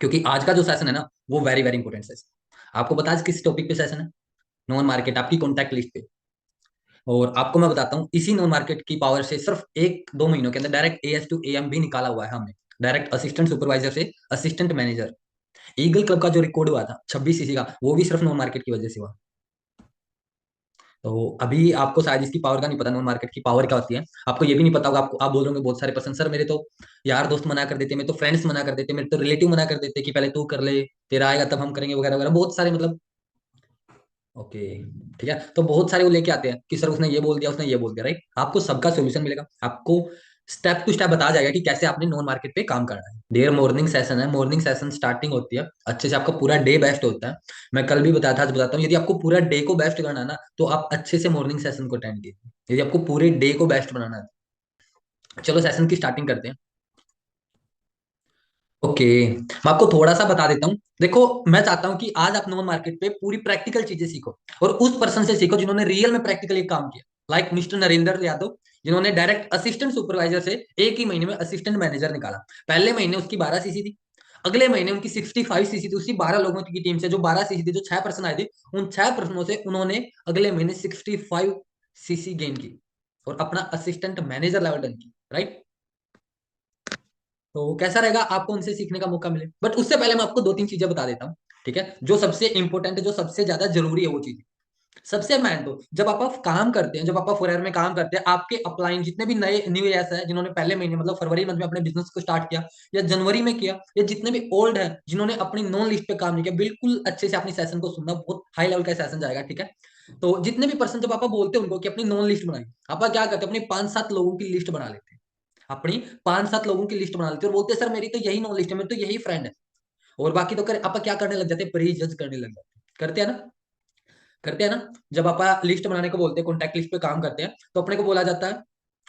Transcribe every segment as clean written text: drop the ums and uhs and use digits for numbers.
क्योंकि आज का जो सेशन है ना, वो वेरी वेरी इंपॉर्टेंट सेशन। आपको पता है आज किस टॉपिक पे सेशन है? नॉन मार्केट, आपकी कॉन्टैक्ट लिस्ट पे। और आपको मैं बताता हूँ, इसी नॉन मार्केट की पावर से सिर्फ 1-2 महीनों के अंदर डायरेक्ट एएस टू एएम भी निकाला हुआ है हमने। डायरेक्ट असिस्टेंट सुपरवाइजर से असिस्टेंट मैनेजर। ईगल क्लब का जो रिकॉर्ड हुआ था 26 सीसी का, वो भी सिर्फ नॉन मार्केट की वजह से हुआ। तो अभी आपको शायद इसकी पावर का नहीं पता, नॉन मार्केट की पावर क्या होती है। आपको ये भी नहीं पता होगा, आपको आप बोल रहे होंगे बहुत सारे पर्सन, सर मेरे तो यार दोस्त मना कर देते, मेरे तो फ्रेंड्स मना कर देते, मेरे तो रिलेटिव मना कर देते कि पहले तू कर ले, तेरा आएगा तब हम करेंगे, वगैरह वगैरह, बहुत सारे मतलब। ओके, ठीक है। तो बहुत सारे वो लेके आते हैं कि सर उसने ये बोल दिया, उसने ये बोल दिया, राइट। आपको सबका सोल्यूशन मिलेगा, आपको स्टेप टू स्टेप बताया जाएगा कि कैसे आपने नॉन मार्केट पे काम करना है। देर मॉर्निंग सेशन है, मॉर्निंग सेशन स्टार्टिंग होती है अच्छे से, आपका पूरा डे बेस्ट होता है। मैं कल भी बताया था, आज बताता हूँ, यदि आपको पूरा डे को बेस्ट करना है ना, तो आप अच्छे से मॉर्निंग सेशन को अटेंड कीजिए, यदि आपको पूरे डे को बेस्ट बनाना है। चलो सेशन की स्टार्टिंग करते हैं। ओके, मैं आपको थोड़ा सा बता देता हूँ। देखो, मैं चाहता हूँ कि आज आप नॉन मार्केट पे पूरी प्रैक्टिकल चीजें सीखो, और उस पर्सन से सीखो जिन्होंने रियल में प्रैक्टिकली काम किया, लाइक मिस्टर नरेंद्र यादव, जिन्होंने डायरेक्ट असिस्टेंट सुपरवाइजर से एक ही महीने में असिस्टेंट मैनेजर निकाला। पहले महीने उसकी 12 सीसी थी, अगले महीने उनकी 65 सीसी थी। उसी 12 लोगों की टीम से जो 12 सीसी थी, जो 6 पर्सन आए थे, उन 6 पर्सनों से उन्होंने अगले महीने 65 सीसी गेन की और अपना असिस्टेंट मैनेजर लेवल डन की, राइट। तो कैसा रहेगा, आपको उनसे सीखने का मौका मिले। बट उससे पहले मैं आपको 2-3 चीजें बता देता हूँ, ठीक है, जो सबसे इंपॉर्टेंट है, जो सबसे ज्यादा जरूरी है वो चीज। सबसे मेन तो जब आप काम करते हैं, जब आप फॉरएवर में काम करते हैं, आपके अपलाइन जितने भी नए न्यू ईयर्स है, जिन्होंने पहले महीने मतलब फरवरी मंथ में अपने बिजनेस को स्टार्ट किया, या जनवरी में किया, या जितने भी ओल्ड है जिन्होंने अपनी नॉन लिस्ट पे काम नहीं किया, बिल्कुल अच्छे से अपनी सेशन को सुनना, बहुत हाई लेवल का सेशन जाएगा, ठीक है। तो जितने भी पर्सन, जब आप बोलते हैं उनको कि अपनी नॉन लिस्ट बनाई, आप क्या करते हैं, अपनी 5-7 लोगों की लिस्ट बना लेते हैं। अपनी 5-7 लोगों की लिस्ट बना लेते हैं और बोलते हैं सर मेरी तो यही नॉन लिस्ट है, मेरी तो यही फ्रेंड है। और बाकी तो कर आप क्या करने लग जाते हैं, प्री जज करने लग जाते हैं। करते हैं ना, करते हैं ना। जब आप लिस्ट बनाने को बोलते हैं, कॉन्टैक्ट लिस्ट पे काम करते हैं, तो अपने को बोला जाता है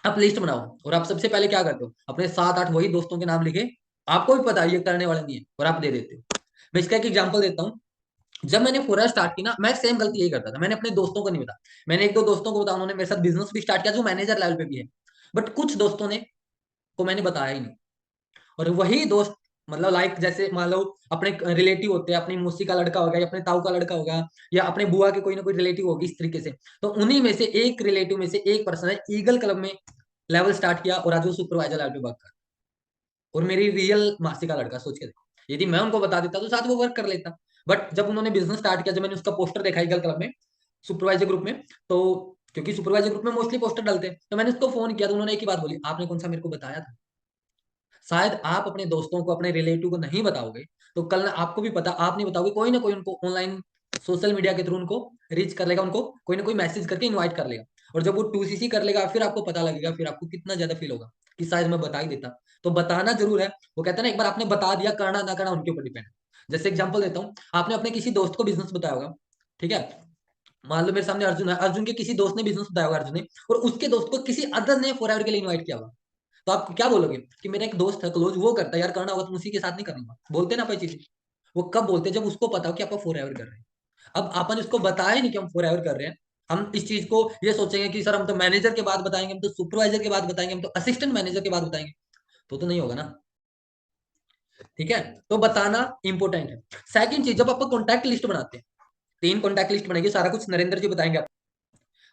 आप लिस्ट बनाओ, और आप सबसे पहले क्या करते हो, अपने 7-8 वही दोस्तों के नाम लिखे, आपको भी पता है ये करने वाले नहीं है, और आप दे देते हो। मैं इसका एक एग्जाम्पल देता हूँ। जब मैंने पूरा स्टार्ट की ना, मैं सेम गलती यही करता था, मैंने अपने दोस्तों को नहीं बताया। मैंने 1-2 दोस्तों को बताया, उन्होंने मेरे साथ बिजनेस भी स्टार्ट किया जो मैनेजर लेवल पे भी है। बट कुछ दोस्तों ने को मैंने बताया ही नहीं। और वही दोस्त, मतलब लाइक जैसे मान लो अपने रिलेटिव होते हैं, अपनी मौसी का लड़का होगा, या अपने ताऊ का लड़का होगा, या अपने बुआ के कोई ना कोई रिलेटिव होगी, इस तरीके से। तो उन्हीं में से एक रिलेटिव में से एक पर्सन है, ईगल क्लब में लेवल स्टार्ट किया, और आज वो सुपरवाइजर लेवल पे वर्क कर। और मेरी रियल मासी का लड़का, सोच के देखो, यदि मैं उनको बता देता तो साथ वो वर्क कर लेता। बट जब उन्होंने बिजनेस स्टार्ट किया, जब मैंने उसका पोस्टर देखा ईगल क्लब में, सुपरवाइजर ग्रुप में, तो क्योंकि सुपरवाइजर ग्रुप में मोस्टली पोस्टर डालते हैं, तो मैंने उसको फोन किया, तो उन्होंने एक ही बात बोली, आपने कौन सा मेरे को बताया था। शायद आप अपने दोस्तों को, अपने रिलेटिव को नहीं बताओगे, तो कल ना आपको भी पता, आप नहीं बताओगे, कोई ना कोई उनको ऑनलाइन सोशल मीडिया के थ्रू उनको रीच कर लेगा, उनको कोई ना कोई मैसेज करके इनवाइट कर लेगा। और जब वो 2 सीसी कर लेगा, फिर आपको पता लगेगा, फिर आपको कितना ज्यादा फील होगा कि शायद मैं बता ही देता। तो बताना जरूर है। वो कहते हैं ना, एक बार आपने बता दिया, करना ना करना उनके ऊपर डिपेंड है। जैसे एग्जाम्पल देता हूँ, आपने अपने किसी दोस्त को बिजनेस बताया होगा, ठीक है। मान लो मेरे सामने अर्जुन है, अर्जुन के किसी दोस्त ने बिजनेस बताया होगा, अर्जुन ने, और उसके दोस्त को किसी अदर ने फॉरएवर के लिए इनवाइट किया होगा। तो आप क्या बोलोगे कि मेरा एक दोस्त है क्लोज, वो करता है यार, करना होगा तो उसी के साथ नहीं करूंगा, बोलते ना कोई चीज। वो कब बोलते हैं, जब उसको पता हो कि आप फॉर एवर कर रहे हैं। अब अपन उसको बताया नहीं कि हम फॉर एवर कर रहे हैं, हम इस चीज को ये सोचेंगे कि सर हम तो मैनेजर के बाद बताएंगे, हम तो सुपरवाइजर के बाद बताएंगे, हम तो असिस्टेंट मैनेजर के बाद बताएंगे। तो नहीं होगा ना, ठीक है। तो बताना इंपॉर्टेंट है। सेकंड चीज, जब आप कॉन्टैक्ट लिस्ट बनाते हैं, 3 कॉन्टैक्ट लिस्ट बनेगी, सारा कुछ नरेंद्र जी बताएंगे।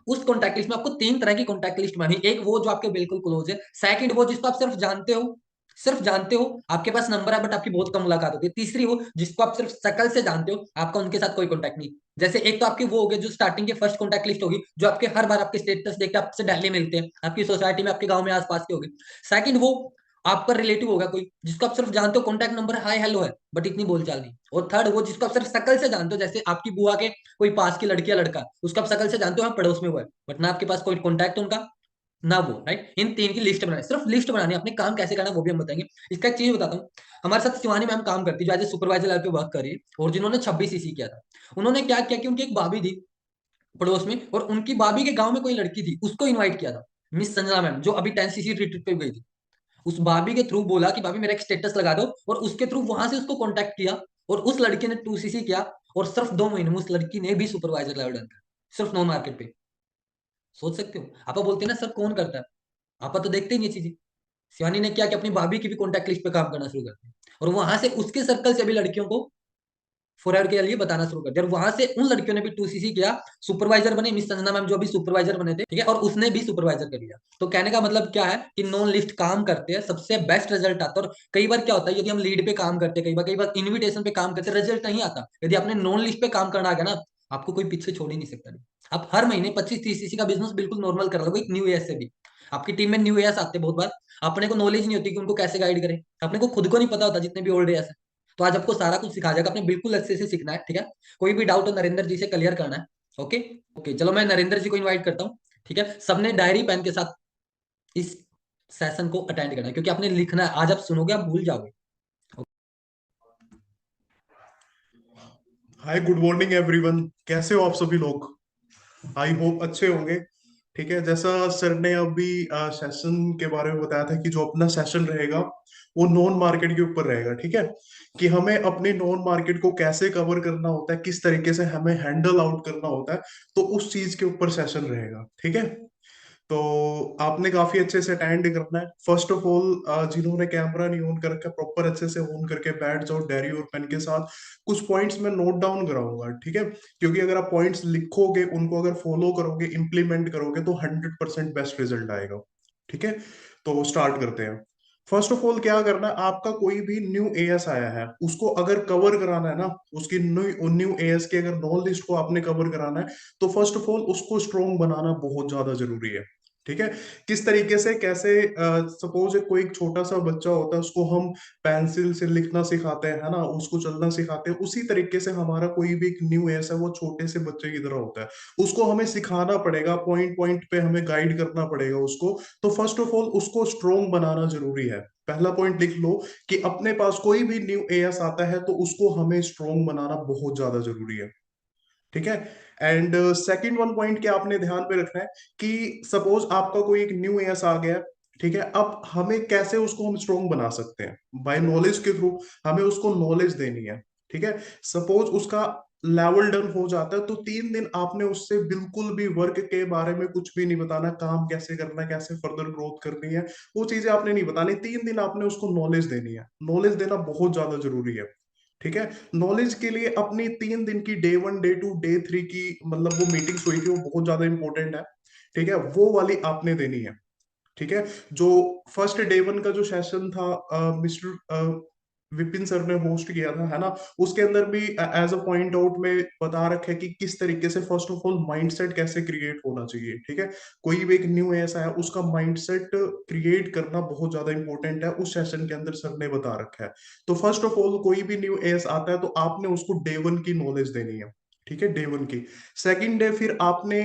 उस कॉन्टैक्ट लिस्ट में आपको 3 तरह की कॉन्टैक्ट लिस्ट बनानी है। एक वो जो आपके बिल्कुल क्लोज है, सेकंड वो जिसको आप सिर्फ जानते हो, सिर्फ जानते हो, आपके पास नंबर है बट आपकी बहुत कम मुलाकात होती है, तीसरी वो जिसको आप सिर्फ शक्ल से जानते हो, आपका उनके साथ कोई कॉन्टैक्ट नहीं। जैसे एक तो आपकी वो होगी जो स्टार्टिंग के फर्स्ट कॉन्टैक्ट लिस्ट होगी, जो आपके हर बार आपके स्टेटस देखते आपसे डेली मिलते हैं, आपकी सोसाइटी में, आपके गांव में, आसपास की होगी। सेकंड वो आपका रिलेटिव होगा कोई, जिसको आप सिर्फ जानते हो, कॉन्टैक्ट नंबर हाय हेलो है, बट इतनी बोलचाल नहीं। और थर्ड वो जिसको आप सिर्फ शक्ल से जानते हो, जैसे आपकी बुआ के कोई पास की लड़की या लड़का, उसको आप शक्ल से जानते हो, हाँ पड़ोस में हुआ है, बट ना आपके पास कोई कॉन्टैक्ट उनका, ना वो, राइट। इन 3 की लिस्ट बनानी, सिर्फ लिस्ट बनानी है। अपने काम कैसे करना है वो भी हम बताएंगे। इसका एक चीज बताता हूँ, हमारे साथ शिवानी मैम काम करती है, जो एज ए सुपरवाइजर लेवल पे वर्क कर रही है, और जिन्होंने 26 सीसी किया था। उन्होंने क्या किया कि उनकी एक भाभी थी पड़ोस में, और उनकी भाभी के गांव में कोई लड़की थी, उसको इन्वाइट किया था, मिस संजना मैम, जो अभी 10 सीसी रिट्रीट पे गई थी। उस भाभी के थ्रू बोला कि भाभी मेरा एक स्टेटस लगा दो, और उसके थ्रू वहां से उसको कांटेक्ट किया, और उस लड़के ने 2 सीसी किया, और सिर्फ 2 महीने में उस लड़की ने भी सुपरवाइजर लेवल डन किया, सिर्फ नॉन मार्केट पे। सोच सकते हो, आप बोलते हैं ना सर कौन करता है, आप तो देखते ही नहीं चीजें। शिवानी ने क्या कि अपनी भाभी की भी कॉन्टैक्ट लिस्ट पे काम करना शुरू कर दिया, और वहां से उसके सर्कल से भी लड़कियों को फॉरएवर के लिए बताना शुरू कर दिया, और वहां से उन लड़कियों ने भी 2CC किया, सुपरवाइजर बने। मिस संजना मैम जो अभी सुपरवाइजर बने थे, ठीक है, और उसने भी सुपरवाइजर कर लिया। तो कहने का मतलब क्या है कि नॉन लिस्ट काम करते हैं, सबसे बेस्ट रिजल्ट आता है। और कई बार क्या होता है, यदि हम लीड पे काम करते हैं, कई बार इन्विटेशन पे काम करते हैं, रिजल्ट नहीं आता। यदि आपने नॉन लिस्ट पे काम करना आ गया ना, आपको कोई पीछे छोड़ ही नहीं सकता। आप हर महीने 25-30 CC का बिजनेस बिल्कुल नॉर्मल कर लो, एक न्यू ईयर से भी। आपकी टीम में न्यू ईयर्स आते हैं बहुत बार, अपने को नॉलेज नहीं होती कि उनको कैसे गाइड करें, अपने को खुद को नहीं पता होता, जितने भी ओल्ड ईयर्स है। तो आज आपको सारा कुछ सिखा जाएगा, आपने बिल्कुल अच्छे से सीखना है, ठीक है। कोई भी डाउट हो नरेंद्र जी से क्लियर करना है। ओके। ओके, चलो मैं नरेंद्र जी को इनवाइट करता हूँ। ठीक है, सबने डायरी पेन के साथ इस सेशन को अटेंड करना है, क्योंकि आपने लिखना है। आज आप सुनोगे, आप भूल जाओगे। हाय, गुड मॉर्निंग एवरीवन। कैसे हो आप सभी लोग? आई होप अच्छे होंगे। ठीक है, जैसा सर ने अभी सेशन के बारे में बताया था कि जो अपना सेशन रहेगा वो नॉन मार्केट के ऊपर रहेगा। ठीक है, कि हमें अपने नॉन मार्केट को कैसे कवर करना होता है, किस तरीके से हमें हैंडल आउट करना होता है, तो उस चीज के ऊपर सेशन रहेगा। ठीक है, तो आपने काफी अच्छे से अटेंड करना है। फर्स्ट ऑफ ऑल, जिन्होंने कैमरा नहीं ऑन कर रखा, प्रॉपर अच्छे से ऑन करके बैठ जाओ, डायरी और पेन के साथ। कुछ पॉइंट्स मैं नोट डाउन कराऊंगा, ठीक है, क्योंकि अगर आप पॉइंट्स लिखोगे, उनको अगर फॉलो करोगे, इंप्लीमेंट करोगे, तो 100% बेस्ट रिजल्ट आएगा। ठीक है, तो स्टार्ट करते हैं। फर्स्ट ऑफ ऑल क्या करना है, आपका कोई भी न्यू एएस आया है, उसको अगर कवर कराना है ना, उसकी न्यू न्यू एएस की अगर नॉन लिस्ट को आपने कवर कराना है, तो फर्स्ट ऑफ ऑल उसको स्ट्रोंग बनाना बहुत ज्यादा जरूरी है। ठीक है, किस तरीके से, कैसे, सपोज कोई एक छोटा सा बच्चा होता है, उसको हम पेंसिल से लिखना सिखाते हैं, है ना, उसको चलना सिखाते हैं, उसी तरीके से हमारा कोई भी एक न्यू एस है, वो छोटे से बच्चे की तरह होता है। उसको हमें सिखाना पड़ेगा, पॉइंट पॉइंट पे हमें गाइड करना पड़ेगा उसको। तो फर्स्ट ऑफ ऑल उसको स्ट्रोंग बनाना जरूरी है। पहला पॉइंट लिख लो कि अपने पास कोई भी न्यू एएस आता है तो उसको हमें स्ट्रोंग बनाना बहुत ज्यादा जरूरी है। ठीक है, एंड सेकंड वन पॉइंट क्या आपने ध्यान में रखना है कि सपोज आपका कोई एक न्यू एस आ गया। ठीक है, अब हमें कैसे उसको हम स्ट्रोंग बना सकते हैं? बाय नॉलेज के थ्रू। हमें उसको नॉलेज देनी है। ठीक है, सपोज उसका लेवल डन हो जाता है, तो 3 दिन आपने उससे बिल्कुल भी वर्क के बारे में कुछ भी नहीं बताना, काम कैसे करना है, कैसे फर्दर ग्रोथ करनी है, वो चीजें आपने नहीं बतानी। 3 दिन आपने उसको नॉलेज देनी है। नॉलेज देना बहुत ज्यादा जरूरी है। ठीक है, नॉलेज के लिए अपनी 3 दिन की डे 1, डे 2, डे 3 की मतलब वो मीटिंग्स हुई थी, वो बहुत ज्यादा इंपॉर्टेंट है। ठीक है, वो वाली आपने देनी है। ठीक है, जो फर्स्ट डे 1 का जो सेशन था, मिस्टर विपिन सर ने होस्ट किया था, है ना, उसके अंदर भी एज अ पॉइंट आउट में बता रखा है कि किस तरीके से फर्स्ट ऑफ ऑल माइंडसेट कैसे क्रिएट होना चाहिए। ठीक है, कोई भी एक न्यू ऐसा है, उसका माइंडसेट क्रिएट करना बहुत ज्यादा इंपॉर्टेंट है, उस सेशन के अंदर सर ने बता रखा है। तो फर्स्ट ऑफ ऑल कोई भी न्यू एस आता है तो आपने उसको डे 1 की नॉलेज देनी है। ठीक है, डे 1 की। सेकंड डे फिर आपने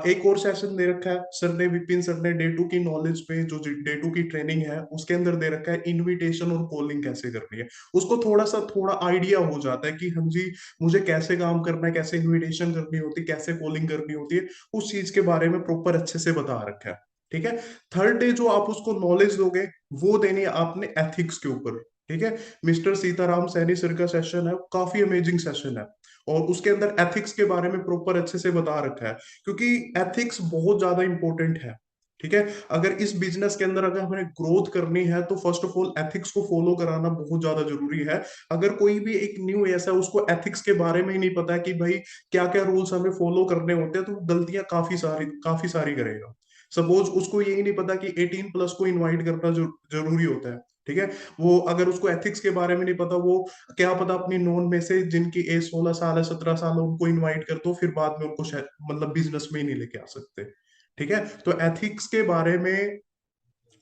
एक और सेशन दे रखा है सर ने, विपिन सर ने, डे 2 की नॉलेज पे, जो डे 2 की ट्रेनिंग है उसके अंदर दे रखा है इनविटेशन और कॉलिंग कैसे करनी है। उसको थोड़ा आइडिया हो जाता है कि हाँ जी, मुझे कैसे काम करना है, कैसे इनविटेशन करनी होती है, कैसे कॉलिंग करनी होती है, उस चीज के बारे में प्रॉपर अच्छे से बता रखा है। ठीक है, थर्ड डे जो आप उसको नॉलेज दोगे, वो देनी है आपने एथिक्स के ऊपर। ठीक है, मिस्टर सीताराम सैनी सर का सेशन है, काफी अमेजिंग सेशन है, और उसके अंदर एथिक्स के बारे में प्रॉपर अच्छे से बता रखा है, क्योंकि एथिक्स बहुत ज्यादा इंपॉर्टेंट है। ठीक है, अगर इस बिजनेस के अंदर अगर हमें ग्रोथ करनी है, तो फर्स्ट ऑफ ऑल एथिक्स को फॉलो कराना बहुत ज्यादा जरूरी है। अगर कोई भी एक न्यू ऐसा है, उसको एथिक्स के बारे में ही नहीं पता है कि भाई क्या क्या रूल्स हमें फॉलो करने होते हैं, तो वो गलतियां काफी सारी करेगा। सपोज उसको यही नहीं पता कि 18+ को इनवाइट करना जरूरी होता है। ठीक है, वो अगर उसको एथिक्स के बारे में नहीं पता, वो क्या पता अपनी नॉन में से जिनकी एज 16 साल है, 17 साल है, उनको इनवाइट कर दो, फिर बाद में उनको शायद मतलब बिजनेस में ही नहीं लेके आ सकते। ठीक है, तो एथिक्स के बारे में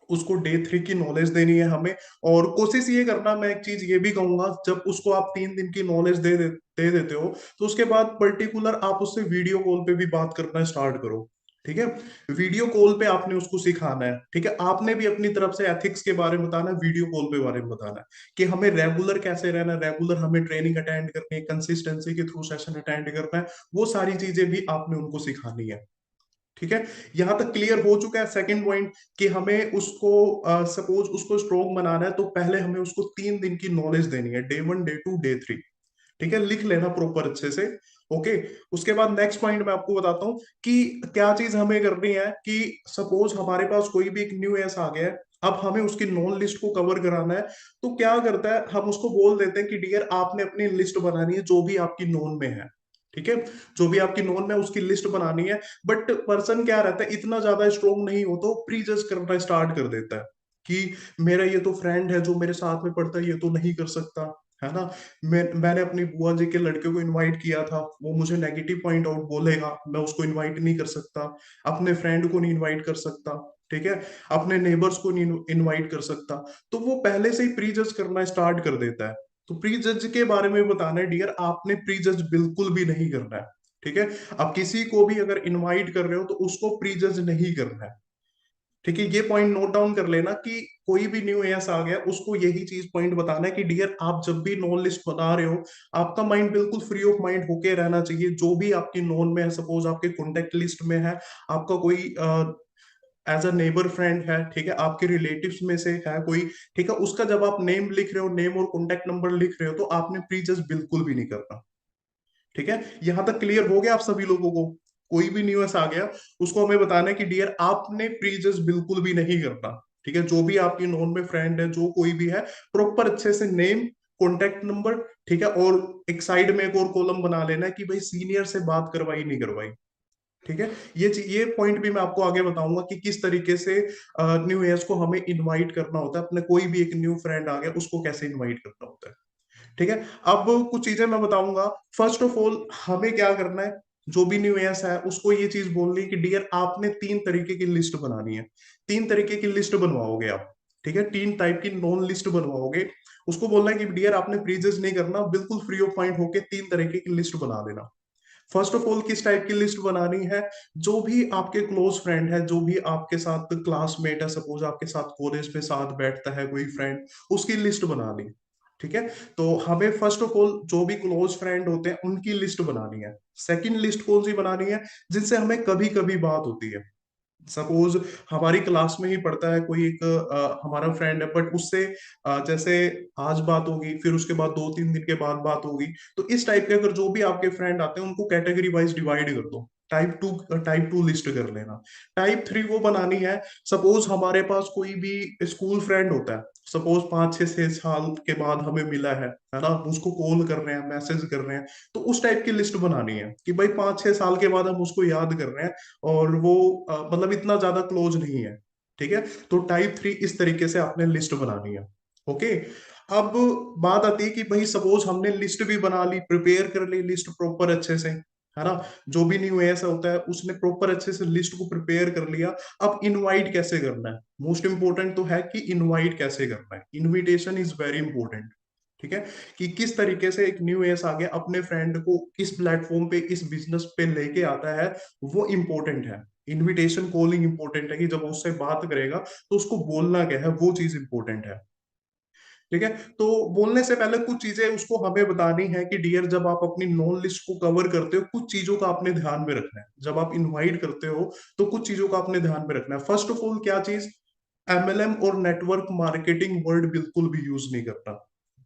उसको डे 3 की नॉलेज देनी है हमें। और कोशिश ये करना, मैं एक चीज ये भी कहूंगा, जब उसको आप 3 दिन की नॉलेज दे देते हो, तो उसके बाद पर्टिकुलर आप उससे वीडियो कॉल पे भी बात करना स्टार्ट करो। ठीक है, वीडियो कॉल पे आपने उसको सिखाना है। ठीक है, आपने भी अपनी तरफ से एथिक्स के बारे में बताना है, वीडियो कॉल पे बारे में बताना है कि हमें रेगुलर कैसे रहना है, रेगुलर हमें ट्रेनिंग अटेंड करनी है, कंसिस्टेंसी के थ्रू सेशन अटेंड करना है, वो सारी चीजें भी आपने उनको सिखानी है। ठीक है, यहां तक क्लियर हो चुका है सेकंड पॉइंट, कि हमें उसको सपोज उसको स्ट्रोंग बनाना है, तो पहले हमें उसको 3 दिन की नॉलेज देनी है, डे 1, डे 2, डे 3। ठीक है, लिख लेना प्रॉपर अच्छे से। ओके, उसके बाद नेक्स्ट पॉइंट मैं आपको बताता हूं कि क्या चीज हमें करनी है, कि सपोज हमारे पास कोई भी एक न्यू एस आ गया है, अब हमें उसकी नॉन लिस्ट को कवर कराना है, तो क्या करता है, हम उसको बोल देते हैं कि डियर आपने अपनी लिस्ट बनानी है जो भी आपकी नोन में है। ठीक है, जो भी आपकी नोन में उसकी लिस्ट बनानी है। बट पर्सन क्या रहता है, इतना ज्यादा स्ट्रोंग नहीं हो तो प्री जज करना स्टार्ट कर देता है कि मेरा ये तो फ्रेंड है जो मेरे साथ में पढ़ता है, ये तो नहीं कर सकता, है ना। मैंने अपनी बुआ जी के लड़के को इनवाइट किया था, वो मुझे नेगेटिव पॉइंट आउट बोलेगा, मैं उसको इनवाइट नहीं कर सकता। अपने फ्रेंड को नहीं इनवाइट कर सकता। ठीक है, अपने नेबर्स को नहीं इनवाइट कर सकता। तो वो पहले से ही प्री जज करना स्टार्ट कर देता है। तो प्री जज के बारे में बताना है, डियर आपने प्री जज बिल्कुल भी नहीं करना है। ठीक है, आप किसी को भी अगर इनवाइट कर रहे हो तो उसको प्री जज नहीं करना है। ठीक है, ये पॉइंट नोट डाउन कर लेना कि कोई भी न्यू एस आ गया उसको यही चीज पॉइंट बताना है कि डियर आप जब भी नोन लिस्ट बना रहे हो, आपका माइंड बिल्कुल फ्री ऑफ माइंड होके रहना चाहिए। जो भी आपकी नोन में है, सपोज आपके कॉन्टेक्ट लिस्ट में है, आपका कोई एज अ नेबर फ्रेंड है, ठीक है, आपके रिलेटिव्स में से है कोई, ठीक है, उसका जब आप नेम लिख रहे हो, नेम और कॉन्टेक्ट नंबर लिख रहे हो, तो आपने प्रीजस बिल्कुल भी नहीं करना। ठीक है, यहां तक क्लियर हो गया आप सभी लोगों को? कोई भी न्यूज़ आ गया उसको हमें बताना है कि डियर आपने प्रीजस बिल्कुल भी नहीं करना। ठीक है, जो भी आपकी नोन में फ्रेंड है, जो कोई भी है, प्रॉपर अच्छे से नेम, कॉन्टेक्ट नंबर, ठीक है, और एक साइड में एक और कॉलम बना लेना है कि भाई सीनियर से बात करवाई नहीं करवाई। ठीक है, ये पॉइंट भी मैं आपको आगे बताऊंगा कि किस तरीके से न्यू ईयर्स को हमें इनवाइट करना होता है, अपने कोई भी एक न्यू फ्रेंड आ गया उसको कैसे इनवाइट करना होता है। ठीक है, अब कुछ चीजें मैं बताऊंगा। फर्स्ट ऑफ ऑल हमें क्या करना है, जो भी न्यू ईयर्स है उसको ये चीज बोलनी है कि डियर आपने 3 तरीके की लिस्ट बनानी है। 3 तरीके की लिस्ट बनवाओगे आप। ठीक है, 3 टाइप की नॉन लिस्ट बनवाओगे। उसको बोलना है कि डियर आपने प्रीजस नहीं करना, बिल्कुल फ्री ऑफ माइंड होके 3 तरीके की लिस्ट बना देना। फर्स्ट ऑफ ऑल किस टाइप की लिस्ट बनानी है, जो भी आपके क्लोज फ्रेंड है, जो भी आपके साथ क्लासमेट है, सपोज आपके साथ कॉलेज में साथ बैठता है कोई फ्रेंड, उसकी लिस्ट बना ली। ठीक है, तो हमें फर्स्ट ऑफ ऑल जो भी क्लोज फ्रेंड होते हैं उनकी लिस्ट बनानी है। सेकंड लिस्ट कौन सी बनानी है, जिनसे हमें कभी कभी बात होती है। सपोज हमारी क्लास में ही पढ़ता है कोई एक हमारा फ्रेंड है, बट उससे जैसे आज बात होगी, फिर उसके बाद 2-3 दिन के बाद बात होगी। तो इस टाइप के अगर जो भी आपके फ्रेंड आते हैं उनको कैटेगरी वाइज डिवाइड कर दो। टाइप टू लिस्ट कर लेना। टाइप 3 वो बनानी है, सपोज हमारे पास कोई भी स्कूल फ्रेंड होता है, सपोज 5-6 साल के बाद हमें मिला है ना, उसको कॉल कर रहे हैं, मैसेज कर रहे हैं। तो उस टाइप की लिस्ट बनानी है कि भाई 5-6 साल के बाद हम उसको याद कर रहे हैं, और वो मतलब इतना ज्यादा क्लोज नहीं है। ठीक है, तो टाइप 3 इस तरीके से आपने लिस्ट बनानी है। ओके, अब बात आती है कि भाई सपोज हमने लिस्ट भी बना ली, प्रिपेयर कर ली लिस्ट प्रॉपर अच्छे से, है ना। जो भी न्यू ऐसा होता है उसने प्रॉपर अच्छे से लिस्ट को प्रिपेयर कर लिया। अब इनवाइट कैसे करना है, मोस्ट इंपोर्टेंट तो है कि इनवाइट कैसे करना है। Invitation is very important. ठीक है, कि किस तरीके से एक न्यू एस आ गया अपने फ्रेंड को इस प्लेटफॉर्म पे, इस बिजनेस पे लेके आता है, वो इंपॉर्टेंट है। इनविटेशन कॉलिंग इंपॉर्टेंट है कि जब उससे बात करेगा तो उसको बोलना क्या है, वो चीज इंपॉर्टेंट है। ठीक है, तो बोलने से पहले कुछ चीजें उसको हमें बतानी है कि डियर जब आप अपनी नॉन लिस्ट को कवर करते हो, कुछ चीजों का आपने ध्यान में रखना है। जब आप इनवाइट करते हो तो कुछ चीजों का आपने ध्यान में रखना है। फर्स्ट ऑफ ऑल क्या चीज, एमएलएम और नेटवर्क मार्केटिंग वर्ड बिल्कुल भी यूज नहीं करना।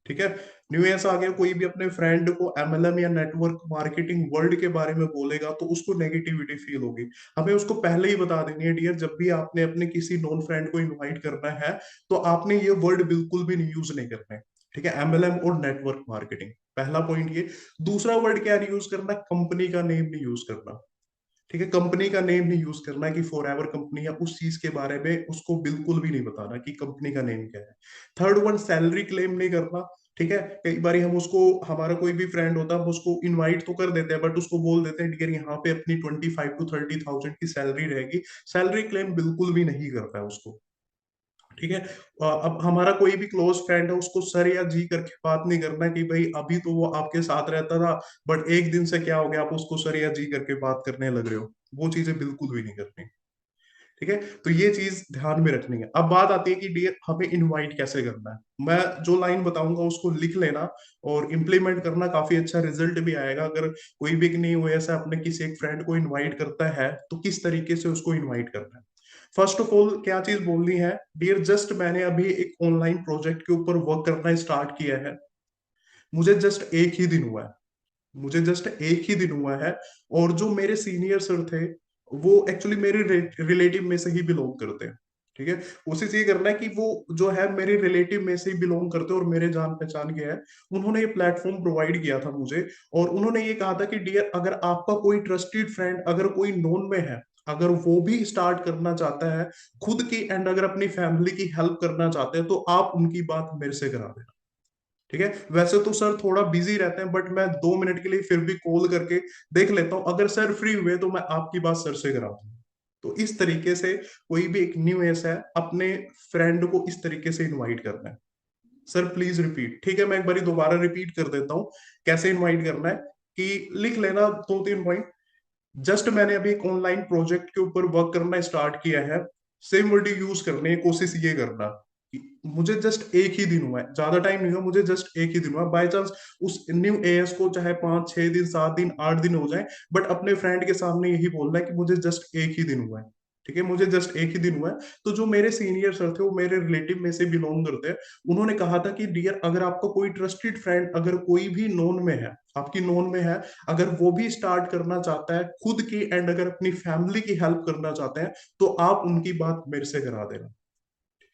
ठीक है, न्यू ईयर्स आ गया, कोई भी अपने फ्रेंड को एमएलएम या नेटवर्क मार्केटिंग वर्ड के बारे में बोलेगा तो उसको नेगेटिविटी फील होगी। हमें उसको पहले ही बता देनी है, डियर जब भी आपने अपने किसी नॉन फ्रेंड को इनवाइट करना है तो आपने ये वर्ड बिल्कुल भी नहीं यूज नहीं करना है। ठीक है, एमएलएम और नेटवर्क मार्केटिंग, पहला पॉइंट ये। दूसरा वर्ड क्या यूज करना, कंपनी का नेम नहीं यूज करना। ठीक है, कंपनी का नेम नहीं यूज करना कि फॉर एवर कंपनी, या उस चीज के बारे में उसको बिल्कुल भी नहीं बताना कि कंपनी का नेम क्या है। थर्ड वन, सैलरी क्लेम नहीं करना। ठीक है, कई बार हम उसको, हमारा कोई भी फ्रेंड होता है, हम उसको इनवाइट तो कर देते हैं बट उसको बोल देते हैं डियर यहाँ पे अपनी 25 to 30 थाउजेंड की सैलरी रहेगी। सैलरी क्लेम बिल्कुल भी नहीं करता है उसको। ठीक है, अब हमारा कोई भी क्लोज फ्रेंड है उसको सर या जी करके बात नहीं करना कि भाई अभी तो वो आपके साथ रहता था, बट एक दिन से क्या हो गया आप उसको सर या जी करके बात करने लग रहे हो। वो चीजें बिल्कुल भी नहीं करनी। ठीक है, तो ये चीज ध्यान में रखनी है। अब बात आती है कि डियर हमें इनवाइट कैसे करना है। मैं जो लाइन बताऊंगा उसको लिख लेना और इम्प्लीमेंट करना, काफी अच्छा रिजल्ट भी आएगा। अगर कोई भी नहीं हुआ ऐसा अपने किसी एक फ्रेंड को इनवाइट करता है तो किस तरीके से उसको इनवाइट करना है। फर्स्ट ऑफ ऑल क्या चीज बोलनी है, डियर जस्ट मैंने अभी एक ऑनलाइन प्रोजेक्ट के ऊपर वर्क करना स्टार्ट किया है, मुझे जस्ट एक ही दिन हुआ है, मुझे जस्ट एक ही दिन हुआ है। और जो मेरे सीनियर सर थे वो एक्चुअली मेरे रिलेटिव में से ही बिलोंग करते हैं। ठीक है। कोशिश ये करना है कि वो जो है मेरे रिलेटिव में से ही बिलोंग करते हैं और मेरे जान पहचान के हैं, उन्होंने ये प्लेटफॉर्म प्रोवाइड किया था मुझे। और उन्होंने ये कहा था कि डियर, अगर आपका कोई ट्रस्टेड फ्रेंड अगर कोई नोन में है, अगर वो भी स्टार्ट करना चाहता है खुद की, एंड अगर अपनी फैमिली की हेल्प करना चाहते हैं, तो आप उनकी बात मेरे से करा देना। ठीक है। वैसे तो सर थोड़ा बिजी रहते हैं, बट मैं 2 मिनट के लिए फिर भी कॉल करके देख लेता हूँ, अगर सर फ्री हुए तो मैं आपकी बात सर से करा दूंगा। तो इस तरीके से कोई भी एक न्यू एस है, अपने फ्रेंड को इस तरीके से इनवाइट करना है। Sir please repeat. ठीक है, मैं एक बार दोबारा रिपीट कर देता हूँ कैसे इनवाइट करना है, कि लिख लेना 2-3 पॉइंट। जस्ट मैंने अभी एक ऑनलाइन प्रोजेक्ट के ऊपर वर्क करना स्टार्ट किया है, सेम वर्ड यूज करने की कोशिश ये करना कि मुझे जस्ट एक ही दिन हुआ है, ज्यादा टाइम नहीं हुआ, मुझे जस्ट एक ही दिन हुआ है। बाई चांस उस न्यू एएस को चाहे 5-6 दिन, 7 दिन, 8 दिन हो जाए, बट अपने फ्रेंड के सामने यही बोलना है कि मुझे जस्ट एक ही दिन हुआ है। ठीक है, मुझे जस्ट एक ही दिन हुआ है। तो जो मेरे सीनियर सर थे, वो मेरे रिलेटिव में से बिलोंग करते हैं, उन्होंने कहा था कि डियर, अगर आपका कोई ट्रस्टेड फ्रेंड अगर कोई भी नोन में है, आपकी नोन में है, अगर वो भी स्टार्ट करना चाहता है खुद की, एंड अगर अपनी फैमिली की हेल्प करना चाहते हैं, तो आप उनकी बात मेरे से करा देना।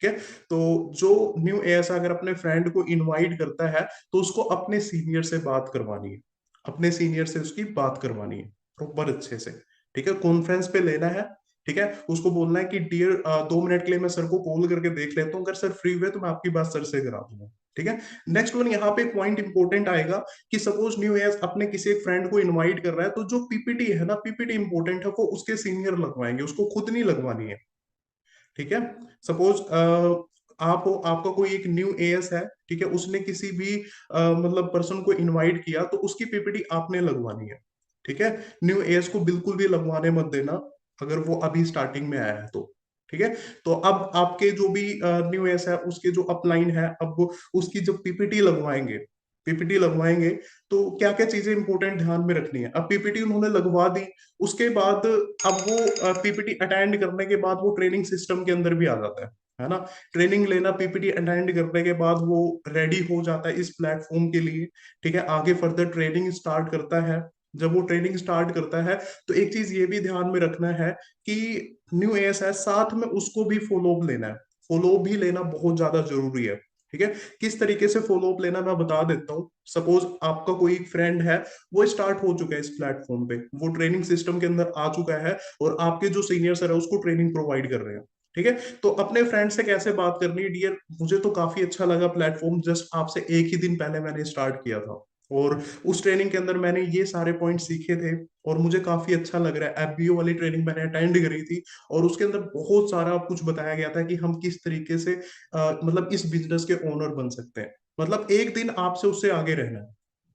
ठीक है। तो जो न्यू एएस अगर अपने फ्रेंड को इनवाइट करता है, तो उसको अपने सीनियर से बात करवानी है, अपने सीनियर से उसकी बात करवानी है प्रॉपर अच्छे से। ठीक है, कॉन्फ्रेंस पे लेना है। ठीक है, उसको बोलना है कि डियर, 2 मिनट के लिए मैं सर को कॉल करके देख लेता हूँ, अगर सर फ्री हुए तो मैं आपकी बात सर से करा दूंगा। ठीक है। नेक्स्ट वन, यहाँ पे पॉइंट इंपॉर्टेंट आएगा कि सपोज न्यू एएस अपने किसी एक फ्रेंड को इनवाइट कर रहा है, तो जो पीपीटी है ना, पीपीटी इंपॉर्टेंट है, वो उसके सीनियर लगवाएंगे, उसको खुद नहीं लगवानी है। ठीक है। सपोज आप हो, आपका कोई एक न्यू एएस है, ठीक है, उसने किसी भी मतलब पर्सन को इनवाइट किया, तो उसकी पीपीटी आपने लगवानी है। ठीक है। न्यू एएस को बिल्कुल भी लगवाने मत देना, अगर वो अभी स्टार्टिंग में आया है तो। ठीक है। तो अब आपके जो भी न्यू एएस है, उसके जो अपलाइन है, अब वो उसकी जब पीपीटी लगवाएंगे, पीपीटी लगवाएंगे, तो क्या क्या चीजें इंपॉर्टेंट ध्यान में रखनी है। अब पीपीटी उन्होंने लगवा दी, उसके बाद अब वो पीपीटी अटेंड करने के बाद वो ट्रेनिंग सिस्टम के अंदर भी आ जाता है ना। ट्रेनिंग लेना, पीपीटी अटेंड करने के बाद वो रेडी हो जाता है इस प्लेटफॉर्म के लिए। ठीक है, आगे फर्दर ट्रेनिंग स्टार्ट करता है। जब वो ट्रेनिंग स्टार्ट करता है, तो एक चीज ये भी ध्यान में रखना है कि न्यू एएस है, साथ में उसको भी फॉलो अप लेना है। फॉलो अप भी लेना बहुत ज्यादा जरूरी है। ठीक है। किस तरीके से फॉलो अप लेना मैं बता देता हूँ। सपोज आपका कोई फ्रेंड है, वो स्टार्ट हो चुका है इस प्लेटफॉर्म पे, वो ट्रेनिंग सिस्टम के अंदर आ चुका है, और आपके जो सीनियर सर है उसको ट्रेनिंग प्रोवाइड कर रहे हैं। ठीक है। तो अपने फ्रेंड से कैसे बात करनी है, डियर, मुझे तो काफी अच्छा लगा प्लेटफॉर्म, जस्ट आपसे एक ही दिन पहले मैंने स्टार्ट किया था, और उस ट्रेनिंग के अंदर मैंने ये सारे पॉइंट सीखे थे, और मुझे काफी अच्छा लग रहा है। एफबीओ वाली ट्रेनिंग मैंने अटेंड करी थी, और उसके अंदर बहुत सारा कुछ बताया गया था कि हम किस तरीके से मतलब इस बिजनेस के ओनर बन सकते हैं। मतलब एक दिन आपसे उससे आगे रहना है,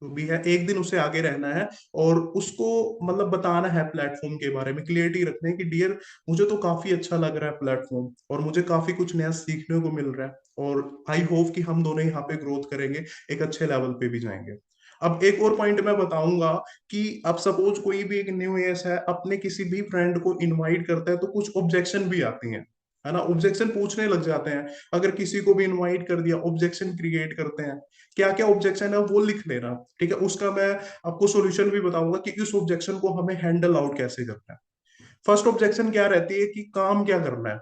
तो भी है, एक दिन उससे आगे रहना है, और उसको मतलब बताना है प्लेटफॉर्म के बारे में, क्लियरिटी रखने की, डियर, मुझे तो काफी अच्छा लग रहा है प्लेटफॉर्म, और मुझे काफी कुछ नया सीखने को मिल रहा है, और आई होप कि हम दोनों यहाँ पे ग्रोथ करेंगे, एक अच्छे लेवल पे भी जाएंगे। अब एक और पॉइंट मैं बताऊंगा कि अब सपोज कोई भी एक न्यू एस है, अपने किसी भी फ्रेंड को इनवाइट करता है, तो कुछ ऑब्जेक्शन भी आती हैं, है ना, ऑब्जेक्शन पूछने लग जाते हैं। अगर किसी को भी इनवाइट कर दिया, ऑब्जेक्शन क्रिएट करते हैं। क्या क्या ऑब्जेक्शन है वो लिख लेना। ठीक है, उसका मैं आपको सॉल्यूशन भी बताऊंगा कि इस ऑब्जेक्शन को हमें हैंडल आउट कैसे करना है। फर्स्ट ऑब्जेक्शन क्या रहती है कि काम क्या करना है।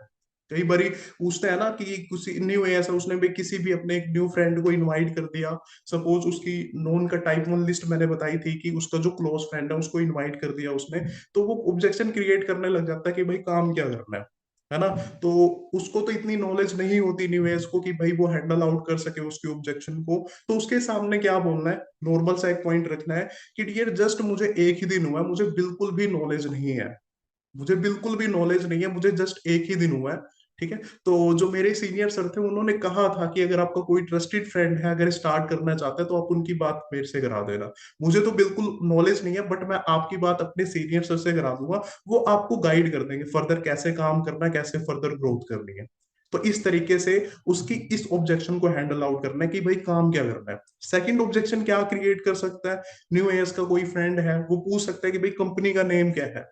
कई बारी पूछते हैं ना कि किसी न्यू ऐसा उसने भी किसी भी अपने एक न्यू फ्रेंड को इनवाइट कर दिया, सपोज उसकी नोन का टाइप 1 लिस्ट मैंने बताई थी कि उसका जो क्लोज फ्रेंड है उसको इनवाइट कर दिया उसने, तो वो ऑब्जेक्शन क्रिएट करने लग जाता है कि भाई काम क्या करना है ना। तो उसको तो इतनी नॉलेज नहीं होती न्यू एज को कि भाई वो हैंडल आउट कर सके उसकी ऑब्जेक्शन को। तो उसके सामने क्या बोलना है, नॉर्मल सा एक पॉइंट रखना है कि डियर, जस्ट मुझे एक ही दिन हुआ है, मुझे बिल्कुल भी नॉलेज नहीं है, मुझे बिल्कुल भी नॉलेज नहीं है, मुझे जस्ट एक ही दिन हुआ है। ठीक है। तो जो मेरे सीनियर सर थे, उन्होंने कहा था कि अगर आपका कोई ट्रस्टेड फ्रेंड है, अगर स्टार्ट करना चाहता है, तो आप उनकी बात मेरे से करा देना। मुझे तो बिल्कुल नॉलेज नहीं है, बट मैं आपकी बात अपने सीनियर सर से करा दूंगा, वो आपको गाइड कर देंगे फर्दर कैसे काम करना है, कैसे फर्दर ग्रोथ करनी है। तो इस तरीके से उसकी इस ऑब्जेक्शन को हैंडल आउट करना है कि भाई काम क्या करना है। सेकंड ऑब्जेक्शन क्या क्रिएट कर सकता है, न्यू एज का कोई फ्रेंड है, वो पूछ सकता है कि भाई कंपनी का नेम क्या है।